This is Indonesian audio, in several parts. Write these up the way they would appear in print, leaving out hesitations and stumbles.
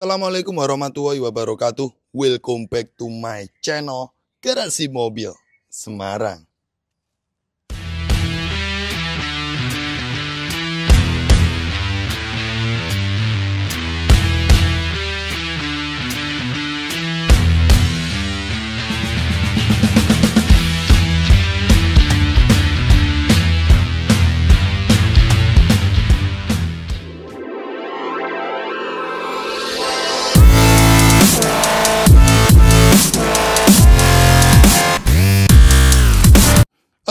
Assalamualaikum warahmatullahi wabarakatuh. Welcome back to my channel Garasi Mobil Semarang.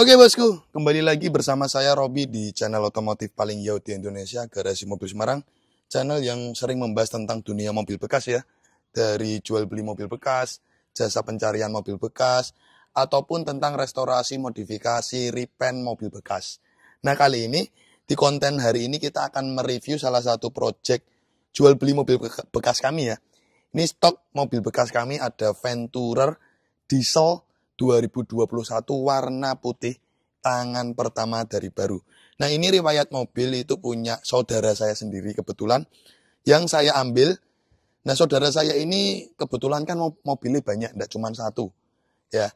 Oke bosku, kembali lagi bersama saya Robi di channel otomotif paling jauh di Indonesia, Garasi Mobil Semarang. Channel yang sering membahas tentang dunia mobil bekas ya. Dari jual beli mobil bekas, jasa pencarian mobil bekas, ataupun tentang restorasi, modifikasi, repaint mobil bekas. Nah kali ini, di konten hari ini kita akan mereview salah satu project jual beli mobil bekas kami ya. Ini stok mobil bekas kami ada Venturer diesel 2021 warna putih, tangan pertama dari baru. Nah ini riwayat mobil itu punya saudara saya sendiri kebetulan yang saya ambil. Nah saudara saya ini kebetulan kan mobilnya banyak, tidak cuma satu ya.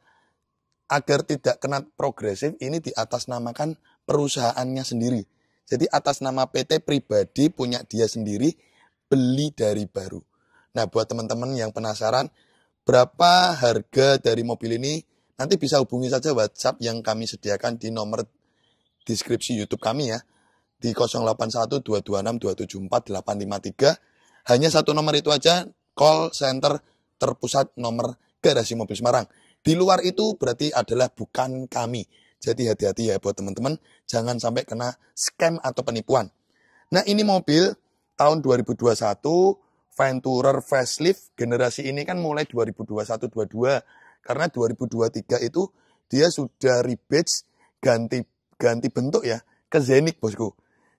Agar tidak kena progresif ini diatasnamakan perusahaannya sendiri. Jadi atas nama PT pribadi punya dia sendiri, beli dari baru. Nah buat teman-teman yang penasaran berapa harga dari mobil ini, nanti bisa hubungi saja WhatsApp yang kami sediakan di nomor deskripsi YouTube kami ya. Di 081226274853. Hanya satu nomor itu aja, call center terpusat nomor Garasi Mobil Semarang. Di luar itu berarti adalah bukan kami. Jadi hati-hati ya buat teman-teman, jangan sampai kena scam atau penipuan. Nah ini mobil tahun 2021, Venturer facelift, generasi ini kan mulai 2021-22. Karena 2023 itu dia sudah rebadge ganti bentuk ya ke Zenith bosku.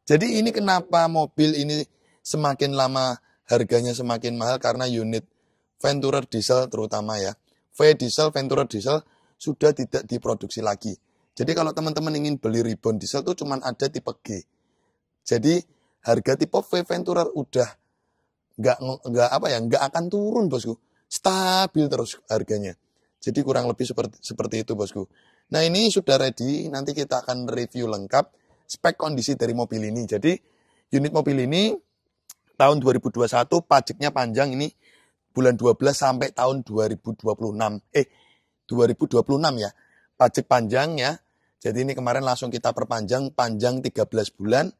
Jadi ini kenapa mobil ini semakin lama harganya semakin mahal karena unit Venturer diesel terutama ya. V-diesel, Venturer diesel sudah tidak diproduksi lagi. Jadi kalau teman-teman ingin beli reborn diesel itu cuma ada tipe G. Jadi harga tipe V Venturer udah nggak akan turun bosku. Stabil terus harganya. Jadi kurang lebih seperti itu bosku. Nah ini sudah ready, nanti kita akan review lengkap spek kondisi dari mobil ini. Jadi unit mobil ini tahun 2021 pajaknya panjang ini bulan 12 sampai tahun 2026. 2026 ya. Pajak panjang ya. Jadi ini kemarin langsung kita perpanjang, panjang 13 bulan.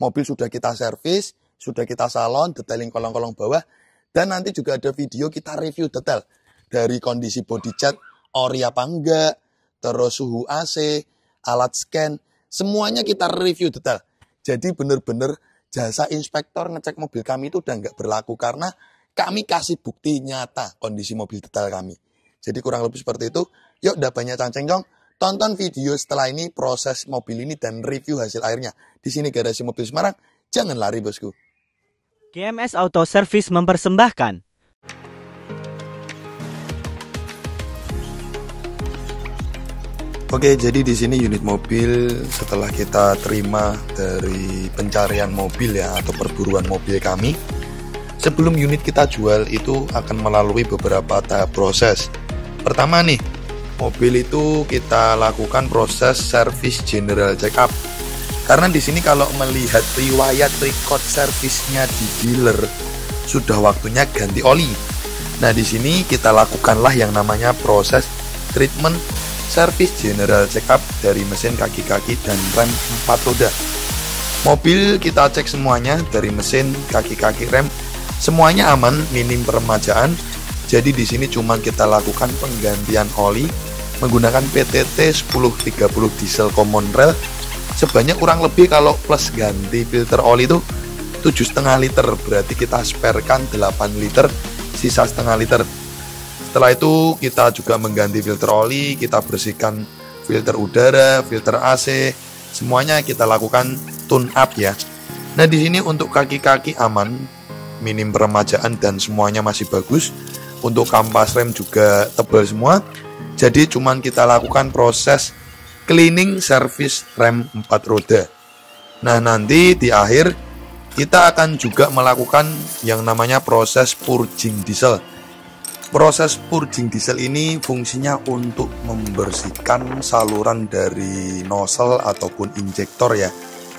Mobil sudah kita servis, sudah kita salon, detailing kolong-kolong bawah. Dan nanti juga ada video kita review detail. Dari kondisi body cat, ori apa enggak, terus suhu AC, alat scan, semuanya kita review detail. Jadi benar-benar jasa inspektor ngecek mobil kami itu udah enggak berlaku karena kami kasih bukti nyata kondisi mobil detail kami. Jadi kurang lebih seperti itu. Yuk udah banyak cangcengcong, tonton video setelah ini proses mobil ini dan review hasil akhirnya. Di sini Garasi Mobil Semarang, jangan lari bosku. GMS Auto Service mempersembahkan. Oke, jadi di sini unit mobil setelah kita terima dari pencarian mobil ya atau perburuan mobil kami. Sebelum unit kita jual itu akan melalui beberapa tahap proses. Pertama nih, mobil itu kita lakukan proses service general check up. Karena di sini kalau melihat riwayat record servisnya di dealer sudah waktunya ganti oli. Nah, di sini kita lakukanlah yang namanya proses treatment service general check up dari mesin, kaki-kaki, dan rem 4 roda. Mobil kita cek semuanya dari mesin, kaki-kaki, rem, semuanya aman, minim peremajaan. Jadi di sini cuma kita lakukan penggantian oli menggunakan PTT 1030 diesel common rail sebanyak kurang lebih kalau plus ganti filter oli itu 7,5 liter, berarti kita sparekan 8 liter, sisa setengah liter. Setelah itu kita juga mengganti filter oli, kita bersihkan filter udara, filter AC, semuanya kita lakukan tune up ya. Nah di sini untuk kaki-kaki aman, minim peremajaan dan semuanya masih bagus. Untuk kampas rem juga tebal semua. Jadi cuman kita lakukan proses cleaning service rem 4 roda. Nah nanti di akhir kita akan juga melakukan yang namanya proses purging diesel. Proses purging diesel ini fungsinya untuk membersihkan saluran dari nozzle ataupun injektor ya.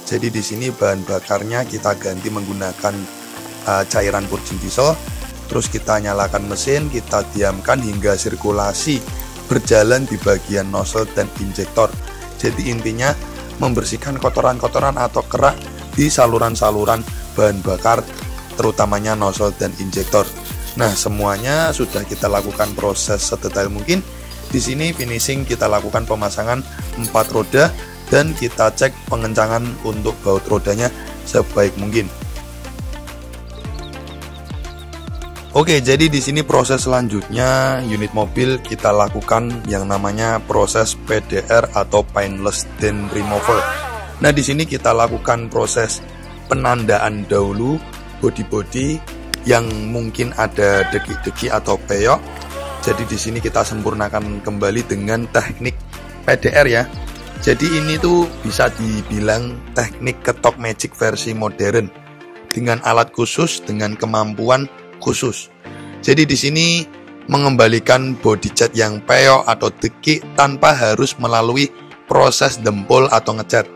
Jadi di sini bahan bakarnya kita ganti menggunakan cairan purging diesel. Terus kita nyalakan mesin, kita diamkan hingga sirkulasi berjalan di bagian nozzle dan injektor. Jadi intinya membersihkan kotoran-kotoran atau kerak di saluran-saluran bahan bakar, terutamanya nozzle dan injektor. Nah, semuanya sudah kita lakukan proses sedetail mungkin. Di sini finishing kita lakukan pemasangan 4 roda dan kita cek pengencangan untuk baut rodanya sebaik mungkin. Oke, jadi di sini proses selanjutnya unit mobil kita lakukan yang namanya proses PDR atau Paintless Dent Remover. Nah, di sini kita lakukan proses penandaan dahulu bodi-bodi yang mungkin ada deki-deki atau peyok. Jadi di sini kita sempurnakan kembali dengan teknik PDR ya. Jadi ini tuh bisa dibilang teknik ketok magic versi modern dengan alat khusus dengan kemampuan khusus. Jadi di sini mengembalikan body cat yang peyok atau deki tanpa harus melalui proses dempul atau ngecat.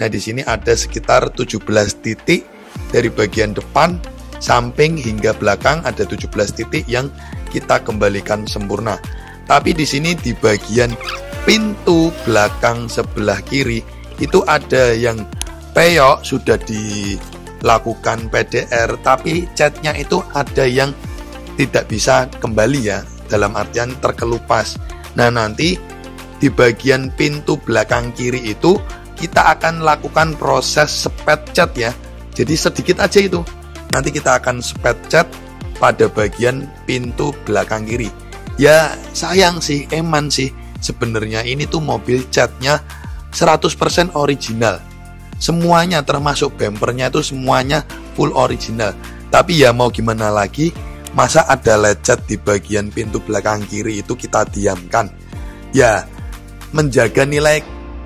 Nah, di sini ada sekitar 17 titik dari bagian depan, samping hingga belakang ada 17 titik yang kita kembalikan sempurna. Tapi di sini di bagian pintu belakang sebelah kiri itu ada yang peyok sudah dilakukan PDR, tapi catnya itu ada yang tidak bisa kembali ya, dalam artian terkelupas. Nah, nanti di bagian pintu belakang kiri itu kita akan lakukan proses spet cat ya. Jadi sedikit aja itu. Nanti kita akan spet cat pada bagian pintu belakang kiri. Ya sayang sih, eman sih. Sebenarnya ini tuh mobil catnya 100% original. Semuanya termasuk bumpernya itu semuanya full original. Tapi ya mau gimana lagi, masa ada lecet di bagian pintu belakang kiri itu kita diamkan. Ya menjaga nilai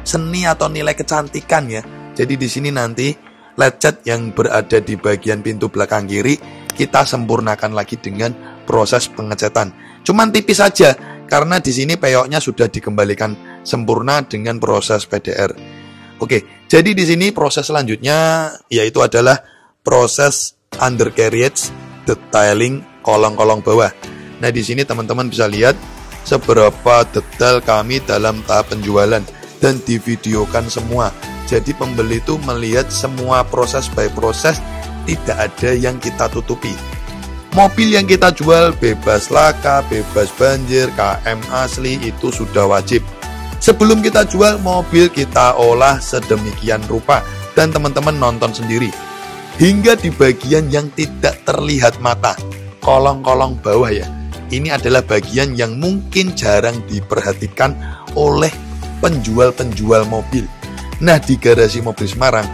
seni atau nilai kecantikan ya. Jadi di sini nanti lecet yang berada di bagian pintu belakang kiri kita sempurnakan lagi dengan proses pengecatan. Cuman tipis saja karena di sini peyoknya sudah dikembalikan sempurna dengan proses PDR. Oke, jadi di sini proses selanjutnya yaitu adalah proses undercarriage detailing kolong-kolong bawah. Nah, di sini teman-teman bisa lihat seberapa detail kami dalam tahap penjualan dan divideokan semua. Jadi pembeli itu melihat semua proses by proses, tidak ada yang kita tutupi. Mobil yang kita jual bebas laka, bebas banjir, KM asli itu sudah wajib. Sebelum kita jual mobil kita olah sedemikian rupa dan teman-teman nonton sendiri. Hingga di bagian yang tidak terlihat mata, kolong-kolong bawah ya. Ini adalah bagian yang mungkin jarang diperhatikan oleh penjual-penjual mobil. Nah, di garasi mobil Semarang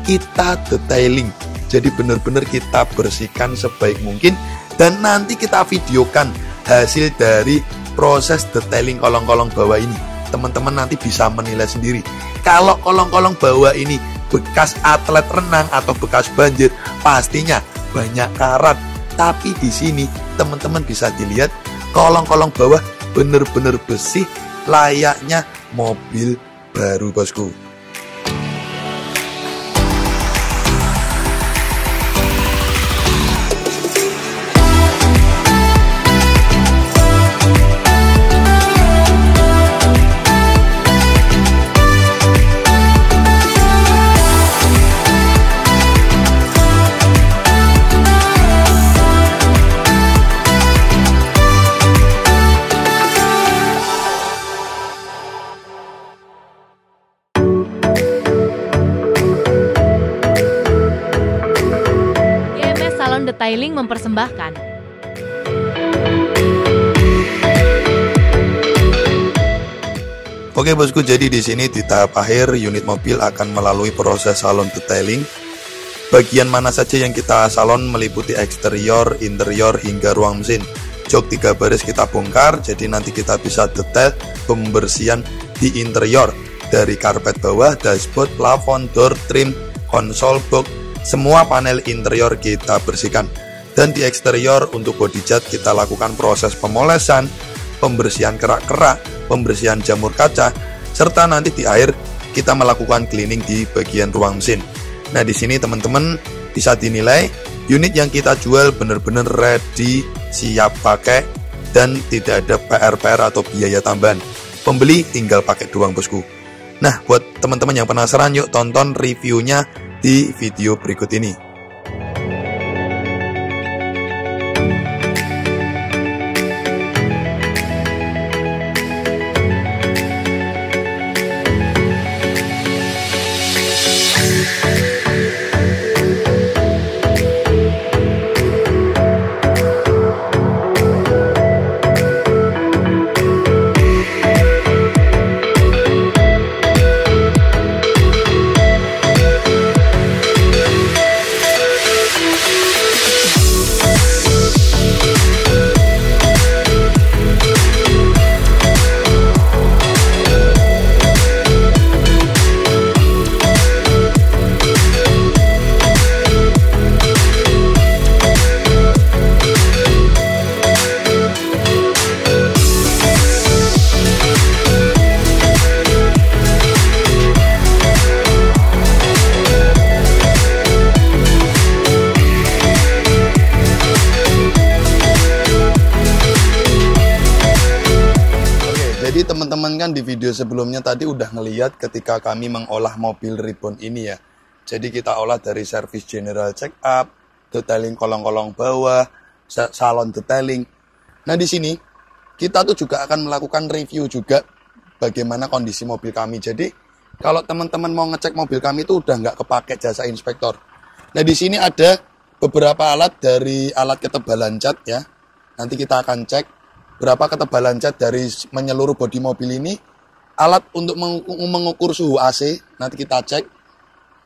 kita detailing. Jadi benar-benar kita bersihkan sebaik mungkin dan nanti kita videokan hasil dari proses detailing kolong-kolong bawah ini. Teman-teman nanti bisa menilai sendiri. Kalau kolong-kolong bawah ini bekas atlet renang atau bekas banjir, pastinya banyak karat. Tapi di sini teman-teman bisa dilihat kolong-kolong bawah benar-benar bersih, layaknya mobil baru, bosku. Detailing mempersembahkan. Oke bosku, jadi di sini di tahap akhir unit mobil akan melalui proses salon detailing. Bagian mana saja yang kita salon meliputi eksterior, interior hingga ruang mesin. Jok 3 baris kita bongkar, jadi nanti kita bisa detail pembersihan di interior dari karpet bawah, dashboard, plafon, door trim, konsol box, semua panel interior kita bersihkan. Dan di eksterior untuk body cat kita lakukan proses pemolesan, pembersihan kerak-kerak, pembersihan jamur kaca, serta nanti di akhir kita melakukan cleaning di bagian ruang mesin. Nah, di sini teman-teman bisa dinilai unit yang kita jual benar-benar ready, siap pakai, dan tidak ada PR-PR atau biaya tambahan. Pembeli tinggal pakai doang, bosku. Nah, buat teman-teman yang penasaran, yuk tonton reviewnya di video berikut ini. Jadi teman-teman kan di video sebelumnya tadi udah ngeliat ketika kami mengolah mobil Reborn ini ya. Jadi kita olah dari service general check up, detailing kolong-kolong bawah, salon detailing. Nah di sini kita tuh juga akan melakukan review juga bagaimana kondisi mobil kami. Jadi kalau teman-teman mau ngecek mobil kami itu udah nggak kepake jasa inspektor. Nah di sini ada beberapa alat dari alat ketebalan cat ya. Nanti kita akan cek berapa ketebalan cat dari menyeluruh bodi mobil ini, alat untuk mengukur suhu AC, nanti kita cek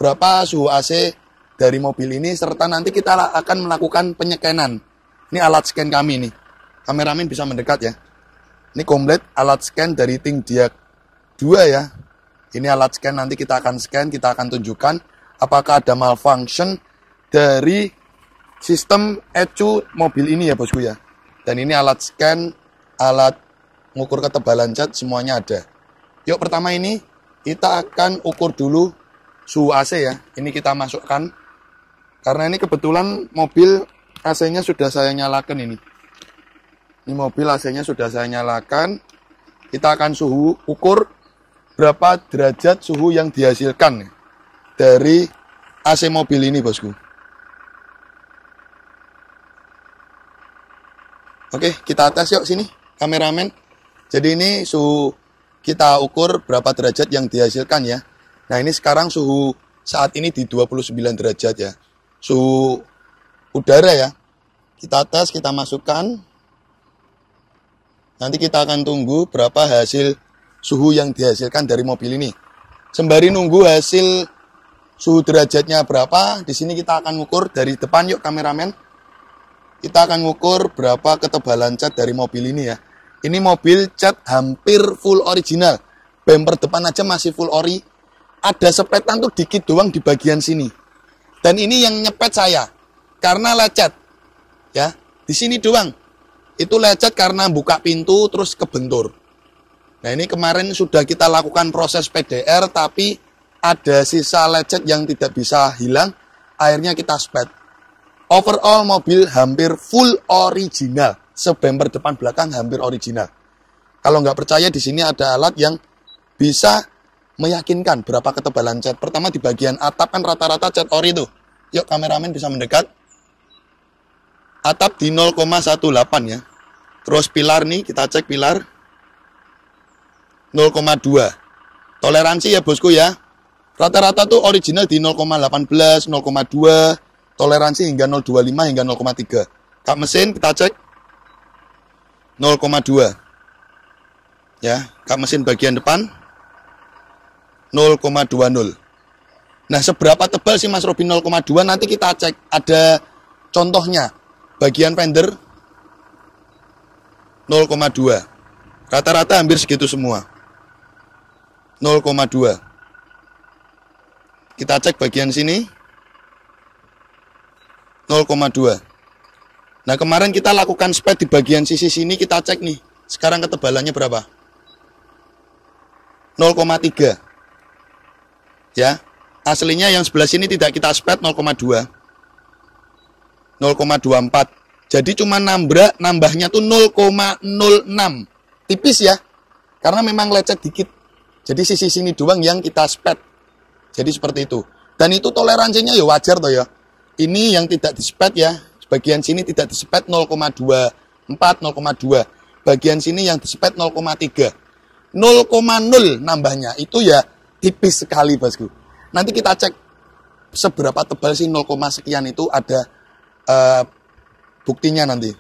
berapa suhu AC dari mobil ini, serta nanti kita akan melakukan penyekenan. Ini alat scan kami nih, kameramen bisa mendekat ya. Ini komplit alat scan dari Ting Diag 2 ya. Ini alat scan, nanti kita akan scan, kita akan tunjukkan apakah ada malfunction dari sistem ECU mobil ini ya bosku ya. Dan ini alat scan, alat mengukur ketebalan cat, semuanya ada. Yuk pertama ini kita akan ukur dulu suhu AC ya. Ini kita masukkan karena ini kebetulan mobil AC-nya sudah saya nyalakan ini. Ini mobil AC-nya sudah saya nyalakan. Kita akan suhu ukur berapa derajat suhu yang dihasilkan dari AC mobil ini bosku. Oke, kita tes yuk sini kameramen. Jadi ini suhu kita ukur berapa derajat yang dihasilkan ya. Nah ini sekarang suhu saat ini di 29 derajat ya. Suhu udara ya. Kita tes, kita masukkan. Nanti kita akan tunggu berapa hasil suhu yang dihasilkan dari mobil ini. Sembari nunggu hasil suhu derajatnya berapa, di sini kita akan ukur dari depan yuk kameramen. Kita akan ukur berapa ketebalan cat dari mobil ini ya. Ini mobil cat hampir full original. Bumper depan aja masih full ori. Ada sepetan tuh dikit doang di bagian sini. Dan ini yang nyepet saya. Karena lecet. Ya, di sini doang. Itu lecet karena buka pintu terus kebentur. Nah, ini kemarin sudah kita lakukan proses PDR tapi ada sisa lecet yang tidak bisa hilang. Akhirnya kita spet. Overall mobil hampir full original. Sebumper depan belakang hampir original. Kalau nggak percaya di sini ada alat yang bisa meyakinkan berapa ketebalan cat. Pertama di bagian atap kan rata-rata cat ori tuh. Yuk kameramen bisa mendekat. Atap di 0,18 ya. Terus pilar nih kita cek pilar 0,2. Toleransi ya bosku ya. Rata-rata tuh original di 0,18, 0,2. Toleransi hingga 0,25 hingga 0,3. Kap mesin kita cek 0,2 ya, kap mesin bagian depan 0,20. Nah seberapa tebal sih Mas Robi 0,2, nanti kita cek. Ada contohnya bagian fender 0,2, rata-rata hampir segitu semua 0,2. Kita cek bagian sini 0,2. Nah, kemarin kita lakukan spet di bagian sisi sini, kita cek nih. Sekarang ketebalannya berapa? 0,3. Ya. Aslinya yang sebelah sini tidak kita spet 0,2. 0,24. Jadi cuma nambahnya tuh 0,06. Tipis ya. Karena memang lecet dikit. Jadi sisi sini doang yang kita spet. Jadi seperti itu. Dan itu toleransinya ya wajar toh ya. Ini yang tidak dispet ya. Bagian sini tidak dispet 0,24, 0,2. Bagian sini yang dispet 0,3. 0,0 nambahnya. Itu ya tipis sekali, Bosku. Nanti kita cek seberapa tebal sih 0, sekian itu ada buktinya nanti.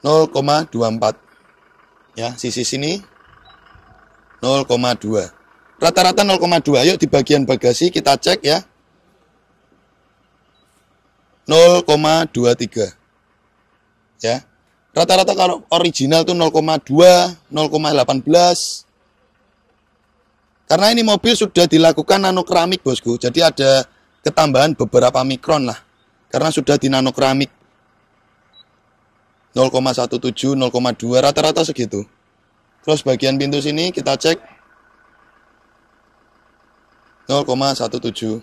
0,24. Ya, sisi sini 0,2. Rata-rata 0,2. Yuk di bagian bagasi kita cek ya. 0,23. Ya. Rata-rata kalau original tuh 0,2, 0,18. Karena ini mobil sudah dilakukan nanokeramik, Bosku. Jadi ada ketambahan beberapa mikron lah. Karena sudah di nanokeramik. 0,17, 0,2, rata-rata segitu. Terus bagian pintu sini kita cek 0,17.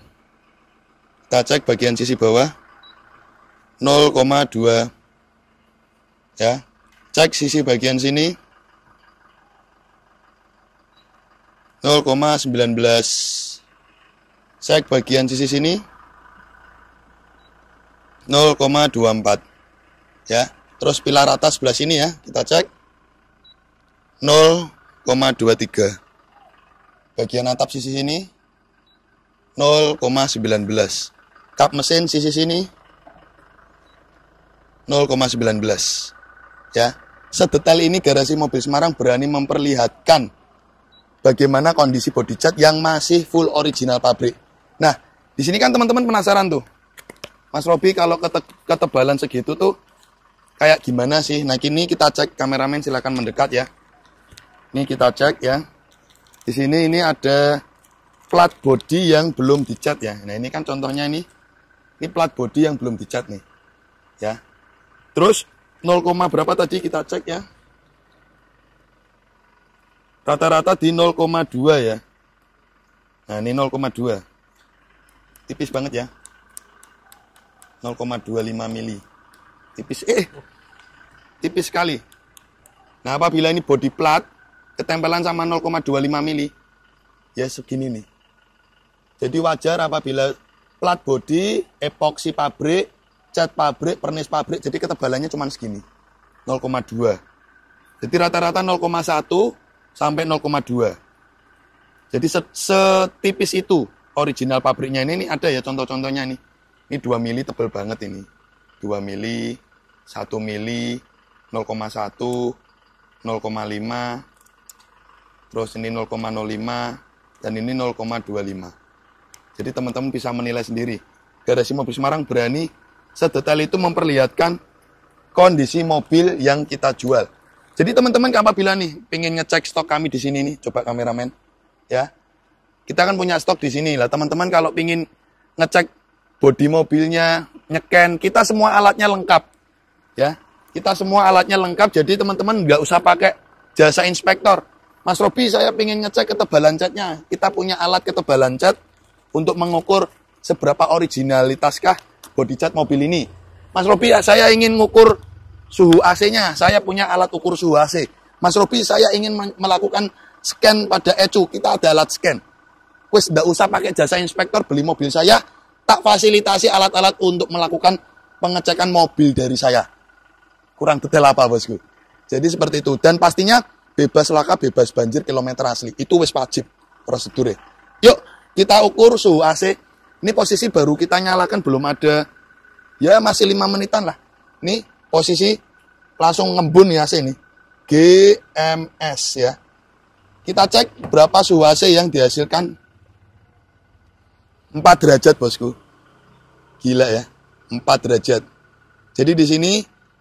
Kita cek bagian sisi bawah 0,2. Ya. Cek sisi bagian sini 0,19. Cek bagian sisi sini 0,24. Ya. Terus pilar atas sebelah sini ya, kita cek 0,23. Bagian atap sisi sini 0,19. Kap mesin sisi sini 0,19. Ya. Sedetail ini garasi mobil Semarang berani memperlihatkan bagaimana kondisi body cat yang masih full original pabrik. Nah, di sini kan teman-teman penasaran tuh. Mas Robi kalau ketebalan segitu tuh kayak gimana sih? Nah, kini kita cek, kameramen silakan mendekat ya. Ini kita cek ya. Di sini ini ada plat body yang belum dicat ya. Nah, ini kan contohnya ini. Ini plat body yang belum dicat nih. Ya. Terus 0, berapa tadi kita cek ya. Rata-rata di 0,2 ya. Nah, ini 0,2. Tipis banget ya. 0,25 mili. Tipis, tipis sekali. Nah, apabila ini body plat, ketempelan sama 0,25 mili, ya segini nih. Jadi wajar apabila plat body, epoksi pabrik, cat pabrik, pernis pabrik, jadi ketebalannya cuma segini. 0,2. Jadi rata-rata 0,1 sampai 0,2. Jadi setipis itu original pabriknya ini ada ya contoh-contohnya nih. Ini 2 mili tebal banget ini. 2 mili, 1 mili, 0,1, 0,5, terus ini 0,05, dan ini 0,25. Jadi teman-teman bisa menilai sendiri. Garasi Mobil Semarang berani sedetail itu memperlihatkan kondisi mobil yang kita jual. Jadi teman-teman apabila nih pengen ngecek stok kami di sini nih, coba kameramen, ya. Kita kan punya stok di sini lah. Teman-teman kalau pengen ngecek bodi mobilnya, nyeken, kita semua alatnya lengkap, ya. Kita semua alatnya lengkap. Jadi teman-teman nggak usah pakai jasa inspektor. Mas Robi, saya pengen ngecek ketebalan catnya. Kita punya alat ketebalan cat untuk mengukur seberapa originalitaskah bodi cat mobil ini. Mas Robi, saya ingin mengukur suhu AC-nya, saya punya alat ukur suhu AC. Mas Robi, saya ingin melakukan scan pada ECU, kita ada alat scan. Wes, nggak usah pakai jasa inspektor, beli mobil saya, tak fasilitasi alat-alat untuk melakukan pengecekan mobil dari saya. Kurang detail apa, Bosku? Jadi seperti itu. Dan pastinya bebas laka, bebas banjir, kilometer asli. Itu wes wajib prosedurnya. Yuk, kita ukur suhu AC. Ini posisi baru kita nyalakan, belum ada, ya masih 5 menitan lah. Ini posisi langsung ngembun ya AC ini. GMS ya. Kita cek berapa suhu AC yang dihasilkan. 4 derajat, Bosku. Gila ya. 4 derajat. Jadi di sini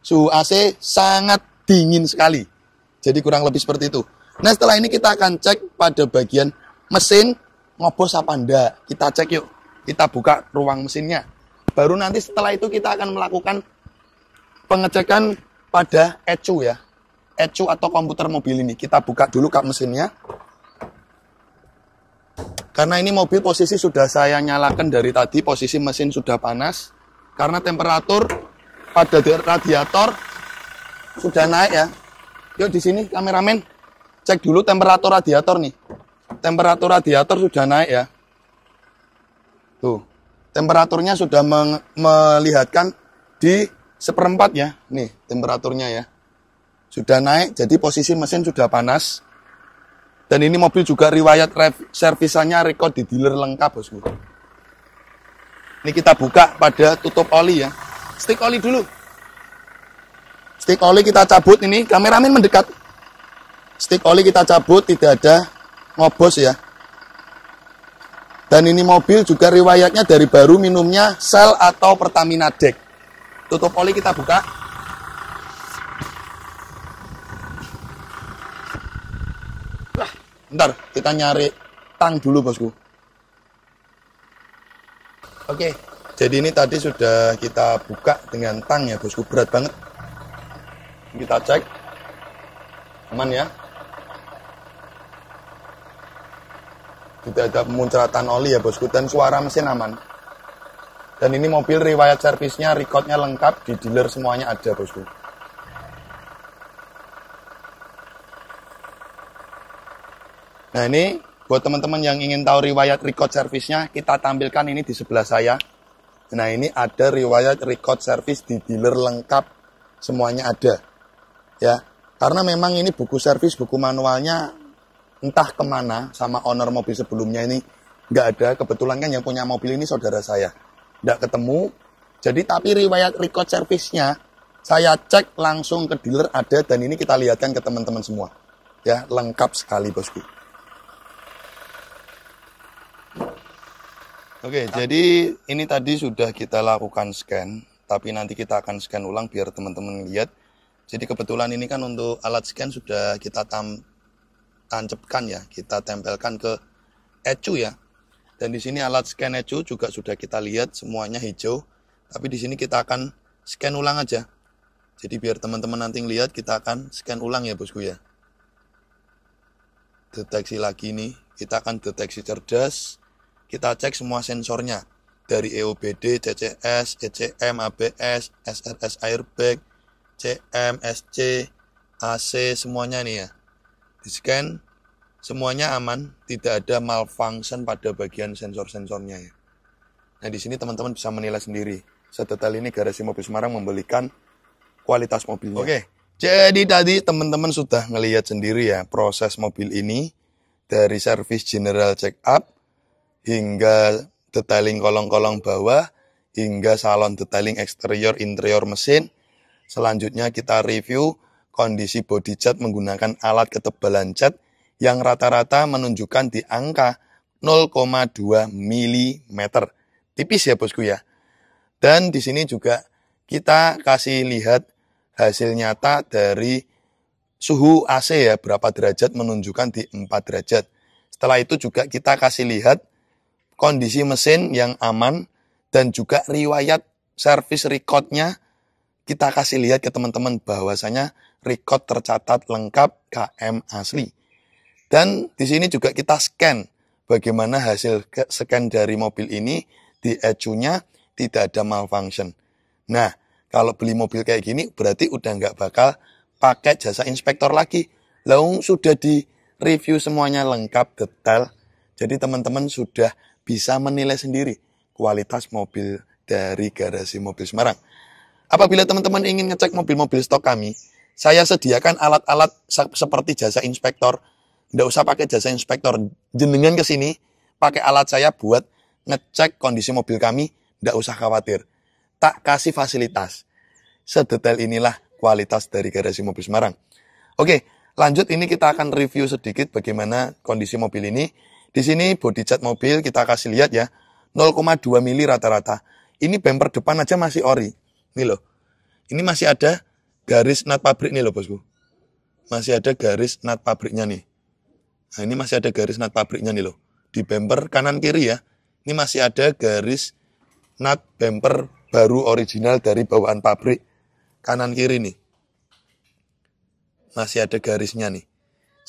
suhu AC sangat dingin sekali. Jadi kurang lebih seperti itu. Nah, setelah ini kita akan cek pada bagian mesin ngobos apa enggak. Kita cek yuk. Kita buka ruang mesinnya. Baru nanti setelah itu kita akan melakukan pengecekan pada ECU ya. ECU atau komputer mobil ini. Kita buka dulu kap mesinnya. Karena ini mobil posisi sudah saya nyalakan dari tadi, posisi mesin sudah panas. Karena temperatur pada radiator sudah naik ya. Yuk di sini kameramen, cek dulu temperatur radiator nih. Temperatur radiator sudah naik ya. Tuh, temperaturnya sudah melihatkan di 1/4 ya. Nih temperaturnya ya. Sudah naik, jadi posisi mesin sudah panas. Dan ini mobil juga riwayat servisannya record di dealer lengkap bosku. Ini kita buka pada tutup oli ya. Stik oli dulu. Stik oli kita cabut ini, kameramen mendekat. Stik oli kita cabut, tidak ada ngobos ya. Dan ini mobil juga riwayatnya dari baru minumnya Shell atau Pertamina Deck. Tutup oli kita buka. Bentar, kita nyari tang dulu bosku. Oke, jadi ini tadi sudah kita buka dengan tang ya bosku, berat banget. Kita cek, aman ya. Tidak ada pemuncratan oli ya bosku, dan suara mesin aman. Dan ini mobil riwayat servisnya, recordnya lengkap, di dealer semuanya ada bosku. Nah ini buat teman-teman yang ingin tahu riwayat record servisnya, kita tampilkan ini di sebelah saya. Nah ini ada riwayat record servis di dealer lengkap, semuanya ada. Ya, karena memang ini buku servis, buku manualnya entah kemana sama owner mobil sebelumnya ini nggak ada. Kebetulan kan yang punya mobil ini saudara saya, nggak ketemu. Jadi tapi riwayat record servisnya saya cek langsung ke dealer ada, dan ini kita lihatkan ke teman-teman semua. Ya, lengkap sekali bosku. Oke, jadi ini tadi sudah kita lakukan scan, tapi nanti kita akan scan ulang biar teman-teman lihat. Jadi kebetulan ini kan untuk alat scan sudah kita tancapkan ya, kita tempelkan ke ECU ya. Dan di sini alat scan ECU juga sudah kita lihat semuanya hijau, tapi di sini kita akan scan ulang aja. Jadi biar teman-teman nanti lihat, kita akan scan ulang ya bosku ya. Deteksi lagi nih, kita akan deteksi cerdas. Kita cek semua sensornya, dari EOBD, CCS, ECM, ABS, SRS airbag, CM, SC, AC, semuanya nih ya. Di scan, semuanya aman, tidak ada malfunction pada bagian sensor-sensornya ya. Nah di sini teman-teman bisa menilai sendiri. Sedetail ini Garasi Mobil Semarang membelikan kualitas mobilnya. Oke, jadi tadi teman-teman sudah ngelihat sendiri ya proses mobil ini dari service general check up hingga detailing kolong-kolong bawah, hingga salon detailing eksterior interior mesin. Selanjutnya kita review kondisi body cat menggunakan alat ketebalan cat yang rata-rata menunjukkan di angka 0,2 mm. Tipis ya bosku ya. Dan di sini juga kita kasih lihat hasil nyata dari suhu AC ya, berapa derajat, menunjukkan di 4 derajat. Setelah itu juga kita kasih lihat kondisi mesin yang aman, dan juga riwayat service recordnya kita kasih lihat ke teman-teman bahwasanya record tercatat lengkap KM asli. Dan di sini juga kita scan bagaimana hasil scan dari mobil ini, di ECU-nya tidak ada malfunction. Nah, kalau beli mobil kayak gini berarti udah nggak bakal pakai jasa inspektor lagi. Lalu sudah di review semuanya lengkap, detail. Jadi teman-teman sudah bisa menilai sendiri kualitas mobil dari Garasi Mobil Semarang. Apabila teman-teman ingin ngecek mobil-mobil stok kami, saya sediakan alat-alat seperti jasa inspektor. Nggak usah pakai jasa inspektor. Jenengan ke sini, pakai alat saya buat ngecek kondisi mobil kami, nggak usah khawatir. Tak kasih fasilitas. Sedetail inilah kualitas dari Garasi Mobil Semarang. Oke, lanjut ini kita akan review sedikit bagaimana kondisi mobil ini. Di sini body cat mobil kita kasih lihat ya, 0,2 mili rata-rata. Ini bumper depan aja masih ori. Nih loh. Ini masih ada garis nut pabrik nih loh bosku. Masih ada garis nut pabriknya nih. Nah ini masih ada garis nut pabriknya nih loh. Di bumper kanan kiri ya. Ini masih ada garis nut bumper baru original dari bawaan pabrik. Kanan kiri nih. Masih ada garisnya nih.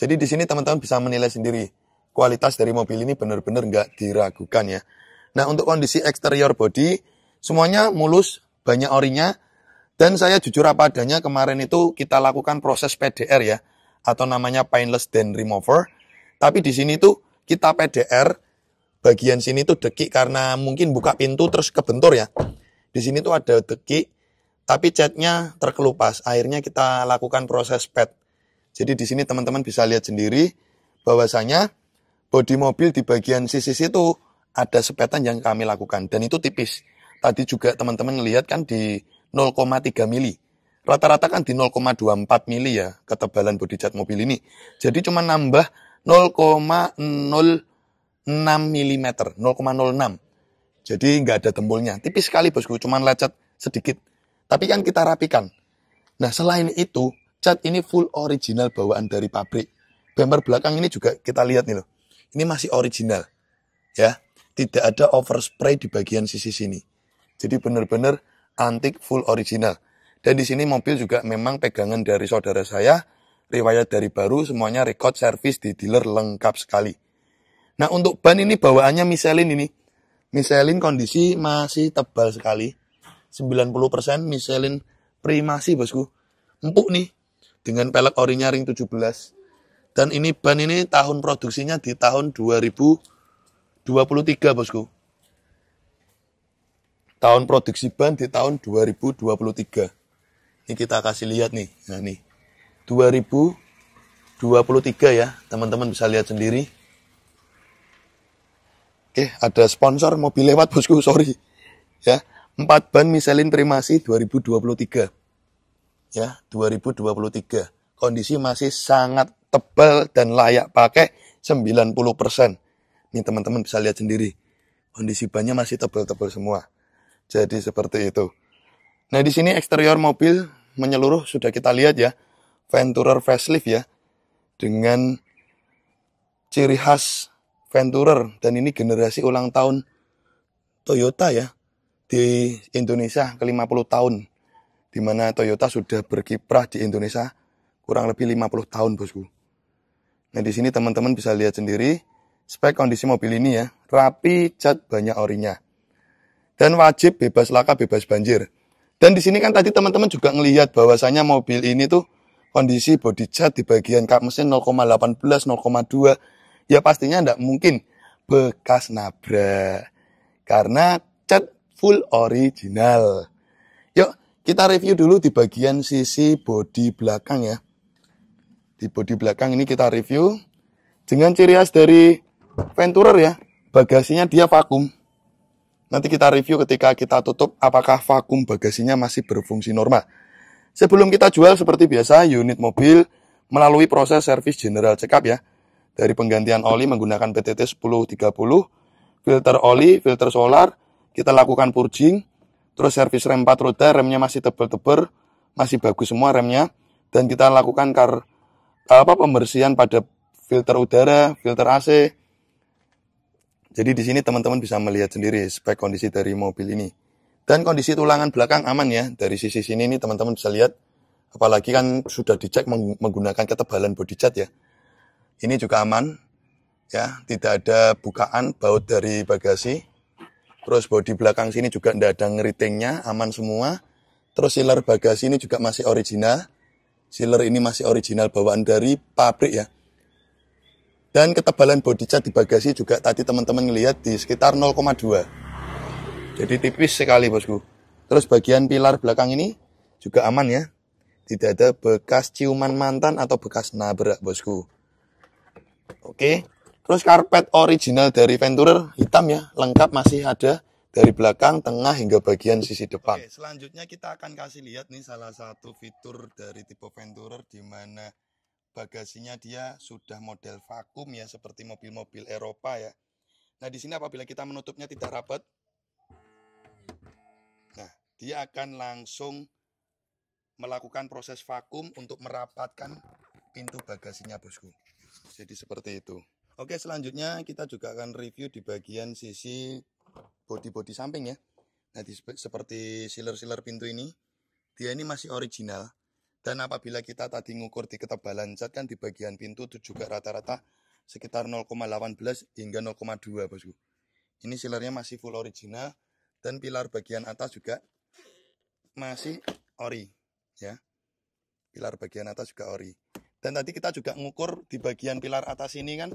Jadi di sini teman-teman bisa menilai sendiri. Kualitas dari mobil ini benar-benar nggak diragukan ya. Nah, untuk kondisi eksterior body, semuanya mulus, banyak orinya. Dan saya jujur apa adanya, kemarin itu kita lakukan proses PDR ya. Atau namanya Paintless Dent Remover. Tapi di sini tuh kita PDR, bagian sini tuh dekik karena mungkin buka pintu terus kebentur ya. Di sini tuh ada dekik, tapi catnya terkelupas. Akhirnya kita lakukan proses pad. Jadi di sini teman-teman bisa lihat sendiri bahwasanya bodi mobil di bagian sisi itu ada sepetan yang kami lakukan dan itu tipis. Tadi juga teman-teman ngelihat kan di 0,3 mili. Rata-rata kan di 0,24 mili ya ketebalan bodi cat mobil ini. Jadi cuma nambah 0,06 mm, 0,06. Jadi nggak ada tembulnya. Tipis sekali bosku, cuma lecet sedikit. Tapi kan kita rapikan. Nah selain itu, cat ini full original bawaan dari pabrik. Bumper belakang ini juga kita lihat nih loh. Ini masih original. Ya, tidak ada overspray di bagian sisi sini. Jadi benar-benar antik full original. Dan di sini mobil juga memang pegangan dari saudara saya, riwayat dari baru, semuanya record service di dealer lengkap sekali. Nah, untuk ban ini bawaannya Michelin ini. Michelin kondisi masih tebal sekali. 90% Michelin Primasi bosku. Empuk nih. Dengan pelek orinya ring 17. Dan ini ban ini tahun produksinya di tahun 2023 bosku. Tahun produksi ban di tahun 2023. Ini kita kasih lihat nih. Nah nih. 2023 ya. Teman-teman bisa lihat sendiri. Oke, ada sponsor mobil lewat bosku, sorry. Ya, 4 ban Michelin Primasi 2023. Ya, 2023. Kondisi masih sangat tebal dan layak pakai 90%. Nih teman-teman bisa lihat sendiri. Kondisi bannya masih tebal-tebal semua. Jadi seperti itu. Nah, di sini eksterior mobil menyeluruh sudah kita lihat ya. Venturer facelift ya. Dengan ciri khas Venturer dan ini generasi ulang tahun Toyota ya. Di Indonesia ke-50 tahun. Di mana Toyota sudah berkiprah di Indonesia kurang lebih 50 tahun bosku. Nah di sini teman-teman bisa lihat sendiri spek kondisi mobil ini ya, rapi, cat banyak orinya. Dan wajib bebas laka, bebas banjir. Dan di sini kan tadi teman-teman juga ngelihat bahwasanya mobil ini tuh kondisi body cat di bagian kap mesin 0,18, 0,2. Ya pastinya enggak mungkin bekas nabrak. Karena cat full original. Yuk kita review dulu di bagian sisi bodi belakang ya. Di bodi belakang ini kita review. Dengan ciri khas dari Venturer ya. Bagasinya dia vakum. Nanti kita review ketika kita tutup apakah vakum bagasinya masih berfungsi normal. Sebelum kita jual seperti biasa, unit mobil melalui proses service general check up ya. Dari penggantian oli menggunakan PTT 1030, filter oli, filter solar, kita lakukan purging. Terus servis rem 4 roda, remnya masih tebal-tebal, masih bagus semua remnya. Dan kita lakukan pembersihan pada filter udara, filter AC. Jadi di sini teman-teman bisa melihat sendiri spek kondisi dari mobil ini. Dan kondisi tulangan belakang aman ya. Dari sisi sini nih teman-teman bisa lihat. Apalagi kan sudah dicek menggunakan ketebalan body cat ya. Ini juga aman. Ya, tidak ada bukaan baut dari bagasi. Terus bodi belakang sini juga tidak ada ngeritingnya, aman semua. Terus sealer bagasi ini juga masih original. Sealer ini masih original bawaan dari pabrik ya. Dan ketebalan bodi cat di bagasi juga tadi teman-teman ngelihat di sekitar 0,2. Jadi tipis sekali bosku. Terus bagian pilar belakang ini juga aman ya. Tidak ada bekas ciuman mantan atau bekas nabrak bosku. Oke. Terus karpet original dari Venturer hitam ya, lengkap masih ada dari belakang, tengah hingga bagian sisi depan. Oke, selanjutnya kita akan kasih lihat nih salah satu fitur dari tipe Venturer di mana bagasinya dia sudah model vakum ya seperti mobil-mobil Eropa ya. Nah, di sini apabila kita menutupnya tidak rapat, nah, dia akan langsung melakukan proses vakum untuk merapatkan pintu bagasinya bosku. Jadi seperti itu. Oke, selanjutnya kita juga akan review di bagian sisi bodi-bodi samping ya. Nah, seperti sealer-sealer pintu ini, dia ini masih original. Dan apabila kita tadi ngukur di ketebalan cat kan di bagian pintu itu juga rata-rata sekitar 0,18 hingga 0,2 bosku. Ini sealernya masih full original dan pilar bagian atas juga masih ori ya. Pilar bagian atas juga ori. Dan tadi kita juga ngukur di bagian pilar atas ini kan,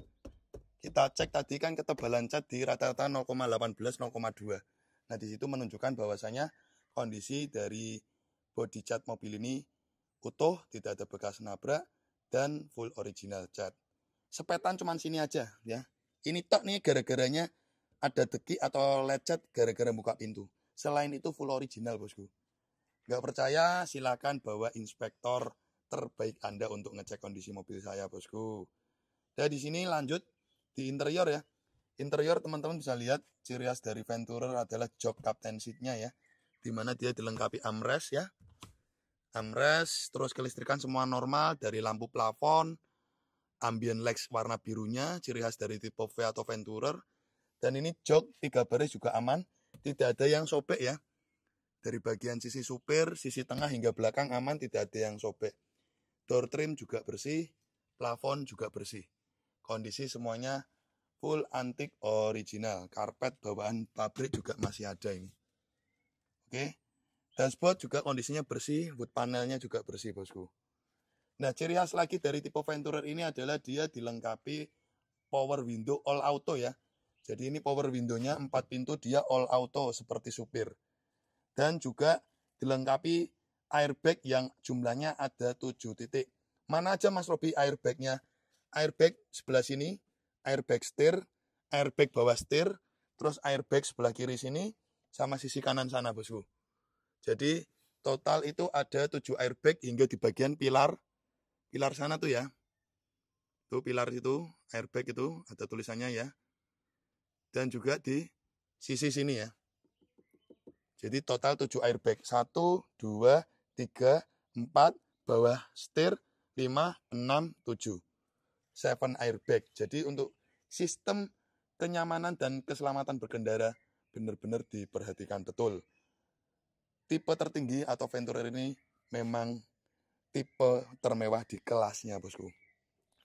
kita cek tadi kan ketebalan cat di rata-rata 0,18 0,2. Nah, di situ menunjukkan bahwasanya kondisi dari body cat mobil ini utuh, tidak ada bekas nabrak, dan full original cat. Sepetan cuman sini aja ya. Ini tok nih gara-garanya ada deki atau lecet gara-gara buka pintu. Selain itu full original bosku. Nggak percaya silakan bawa inspektor terbaik Anda untuk ngecek kondisi mobil saya bosku. Dan di sini lanjut di interior ya. Interior teman-teman bisa lihat ciri khas dari Venturer adalah jok captain seat-nya ya. Dimana dia dilengkapi armrest ya. Armrest, terus kelistrikan semua normal dari lampu plafon, ambient lights warna birunya, ciri khas dari tipe V atau Venturer. Dan ini jok 3 baris juga aman, tidak ada yang sobek ya. Dari bagian sisi supir, sisi tengah hingga belakang aman, tidak ada yang sobek. Door trim juga bersih, plafon juga bersih. Kondisi semuanya full antik original. Karpet bawaan pabrik juga masih ada ini. Oke. Dashboard juga kondisinya bersih, wood panelnya juga bersih bosku. Nah, ciri khas lagi dari tipe Venturer ini adalah dia dilengkapi power window all auto ya. Jadi ini power window-nya 4 pintu, dia all auto seperti supir. Dan juga dilengkapi airbag yang jumlahnya ada 7 titik. Mana aja Mas Robi airbagnya? Airbag sebelah sini, airbag setir, airbag bawah setir, terus airbag sebelah kiri sini, sama sisi kanan sana bosku. Jadi total itu ada 7 airbag hingga di bagian pilar sana tuh ya. Tuh pilar itu, airbag itu ada tulisannya ya. Dan juga di sisi sini ya. Jadi total 7 airbag. 1, 2, 3, 4, bawah setir, 5, 6, 7. 7 airbag. Jadi untuk sistem kenyamanan dan keselamatan berkendara benar-benar diperhatikan betul. Tipe tertinggi atau Venturer ini memang tipe termewah di kelasnya bosku.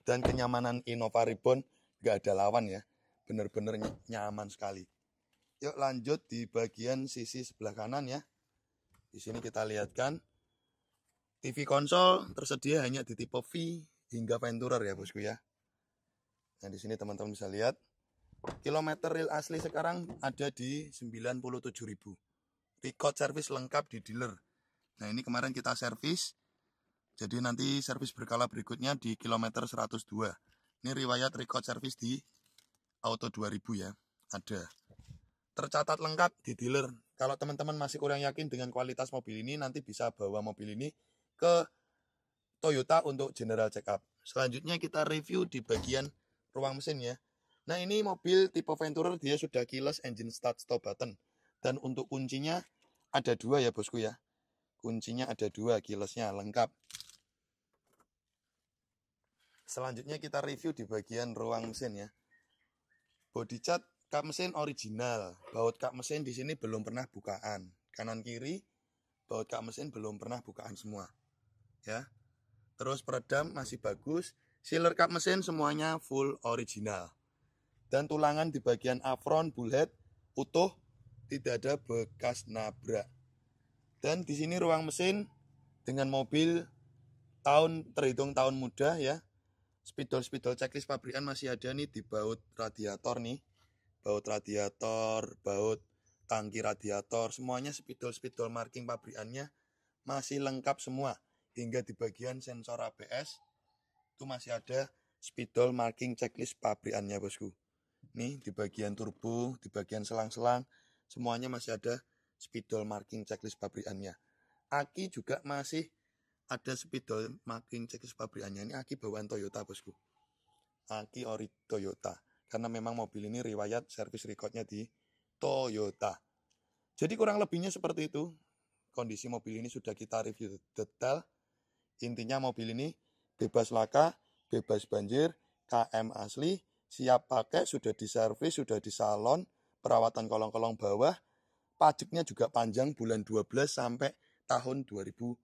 Dan kenyamanan Innova Reborn gak ada lawan ya. Benar-benar nyaman sekali. Yuk lanjut di bagian sisi sebelah kanan ya. Di sini kita lihatkan TV konsol tersedia hanya di tipe V hingga Venturer ya bosku ya. Nah di sini teman-teman bisa lihat kilometer real asli sekarang ada di 97.000. Record service lengkap di dealer. Nah ini kemarin kita servis. Jadi nanti servis berkala berikutnya di kilometer 102. Ini riwayat record service di Auto 2000 ya. Ada. Tercatat lengkap di dealer. Kalau teman-teman masih kurang yakin dengan kualitas mobil ini, nanti bisa bawa mobil ini ke Toyota untuk general check up. Selanjutnya kita review di bagian ruang mesin ya. Nah ini mobil tipe Venturer dia sudah keyless engine start stop button. Dan untuk kuncinya ada 2 ya bosku ya. Kuncinya ada 2, keylessnya lengkap. Selanjutnya kita review di bagian ruang mesin ya. Body cat kap mesin original. Baut kap mesin di sini belum pernah bukaan. Kanan kiri baut kap mesin belum pernah bukaan semua. Ya. Terus peredam masih bagus. Sealer kap mesin semuanya full original. Dan tulangan di bagian apron bullhead utuh, tidak ada bekas nabrak. Dan di sini ruang mesin dengan mobil terhitung tahun muda ya. Spidol checklist pabrikan masih ada nih di baut radiator nih. Baut radiator, baut tangki radiator, semuanya spidol marking pabrikannya masih lengkap semua. Hingga di bagian sensor ABS itu masih ada spidol marking checklist pabrikannya bosku. Nih di bagian turbo, di bagian selang-selang semuanya masih ada spidol marking checklist pabrikannya. Aki juga masih ada spidol marking checklist pabrikannya. Ini aki bawaan Toyota bosku. Aki ori Toyota. Karena memang mobil ini riwayat service recordnya di Toyota. Jadi kurang lebihnya seperti itu. Kondisi mobil ini sudah kita review detail. Intinya mobil ini bebas laka, bebas banjir, KM asli, siap pakai, sudah diservis, sudah di salon, perawatan kolong-kolong bawah, pajaknya juga panjang bulan 12 sampai tahun 2026.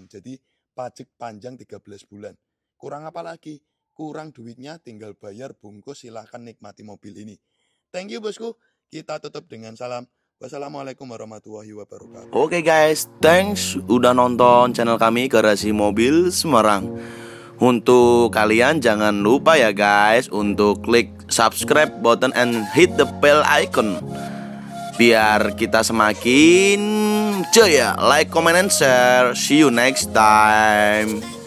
Jadi pajak panjang 13 bulan. Kurang apa lagi? Kurang duitnya, tinggal bayar bungkus, silahkan nikmati mobil ini. Thank you bosku. Kita tutup dengan salam. Wassalamualaikum warahmatullahi wabarakatuh. Oke guys, thanks udah nonton channel kami Garasi Mobil Semarang. Untuk kalian jangan lupa ya guys untuk klik subscribe button and hit the bell icon biar kita semakin jaya. Like, comment, and share. See you next time.